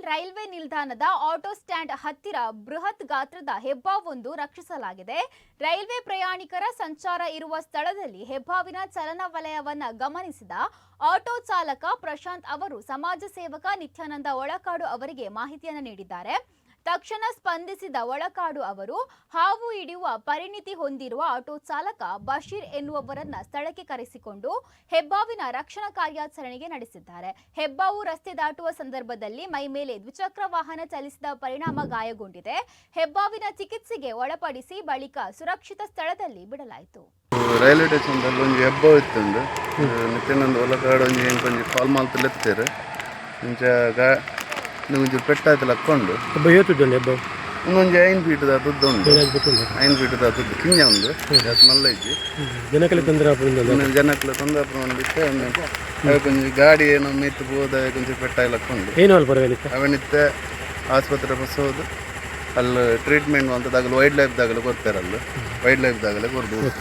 Railway ನಿಲ್ದಾಣದ auto stand ಹತ್ತಿರ ಬೃಹತ್ ಗಾತ್ರದ ಹೆಬ್ಬಾವೊಂದು ರಕ್ಷಿಸಲಾಗಿದೆ. ರೈಲ್ವೆ ಪ್ರಯಾಣಿಕರ ಸಂಚಾರ ಇರುವ ಸ್ಥಳದಲ್ಲಿ ಹೆಬ್ಬಾವಿನ ಚಲನವಲಯವನ್ನ ಗಮನಿಸಿದ ಆಟೋ ಚಾಲಕ ಪ್ರಶಾಂತ್ ಅವರು ಸಮಾಜ ಸೇವಕ ನಿತ್ಯಾನಂದ ಒಳಕಾಡು ಅವರಿಗೆ ಮಾಹಿತಿಯನ್ನು ನೀಡಿದ್ದಾರೆ. ತಕ್ಷಣ ಸ್ಪಂದಿಸಿದ ಒಳಕಾಡು ಅವರು ಹಾವು ಹಿಡಿಯುವ ಪರಿಣಿತಿ ಹೊಂದಿರುವ ಆಟೋ ಚಾಲಕ ಬಶೀರ್ ಎನ್ನುವವರನ್ನ ಸ್ಥಳಕ್ಕೆ ಕರೆಸಿಕೊಂಡು ಹೆಬ್ಬಾವಿನ ರಕ್ಷಣಾ ಕಾರ್ಯಾಚರಣೆಗೆ ನಡೆಸಿದ್ದಾರೆ. ಹೆಬ್ಬಾವು ರಸ್ತೆ ದಾಟುವ ಸಂದರ್ಭದಲ್ಲಿ ಮೈ ಮೇಲೆ ದ್ವಿಚಕ್ರ ವಾಹನ ಚಲಿಸಿದ ಪರಿಣಾಮ ಗಾಯಗೊಂಡಿದೆ. ಹೆಬ್ಬಾವಿನ ಚಿಕಿತ್ಸೆಗೆ ಒಳಪಡಿಸಿ ಬಳಿಕ ಸುರಕ್ಷಿತ ಸ್ಥಳದಲ್ಲಿ ಬಿಡಲಾಯಿತು. ರೈಲ್ವೆ ಸ್ಟೇಷನ್ ಒಂಜಿ ಹೆಬ್ಬಾವು ಇತ್ತುಂಡು ನಿತ್ಯಾನಂದ ಒಳಕಾಡು ಒಂಜಿ ಕಾಲ್ ಮಾಲ್ತಲೆತ್ತೇರು ಒಂಚೂರು ಪೆಟ್ಟಾಯ್ತಲ್ಲ ಹಾಕ್ಕೊಂಡು ಇನ್ನೊಂದು 5 ಫೀಟ್ ದುಡ್ಡು ಉಂಟು 5 ಫೀಟ್ ದುಡ್ಡು ಕಿಂಜ ಒಂದು ಮಲ್ಲ ಇಜ್ಜಿ ಜನಕ್ಕೆಲ್ಲ ತೊಂದರೆ ಬಂದಿತ್ತೆ. ಅದಕ್ಕೊಂದು ಗಾಡಿ ಏನೋ ಮೆತ್ತು ಹೋದ ಕೊಂಚ ಪೆಟ್ಟಾಗಿ ಹಾಕ್ಕೊಂಡು ಅವನಿತ್ತೆ ಆಸ್ಪತ್ರೆ ಬಸ್ ಹೋದು ಅಲ್ಲಿ ಟ್ರೀಟ್ಮೆಂಟ್ ಅಂತದಾಗಲು ವೈಲ್ಡ್ ಲೈಫ್ದಾಗಲೂ ಕೊಡ್ತಾರಲ್ಲ ವೈಲ್ಡ್ ಲೈಫ್ದಾಗಲೇ ಕೊಡ್ಬೋದು.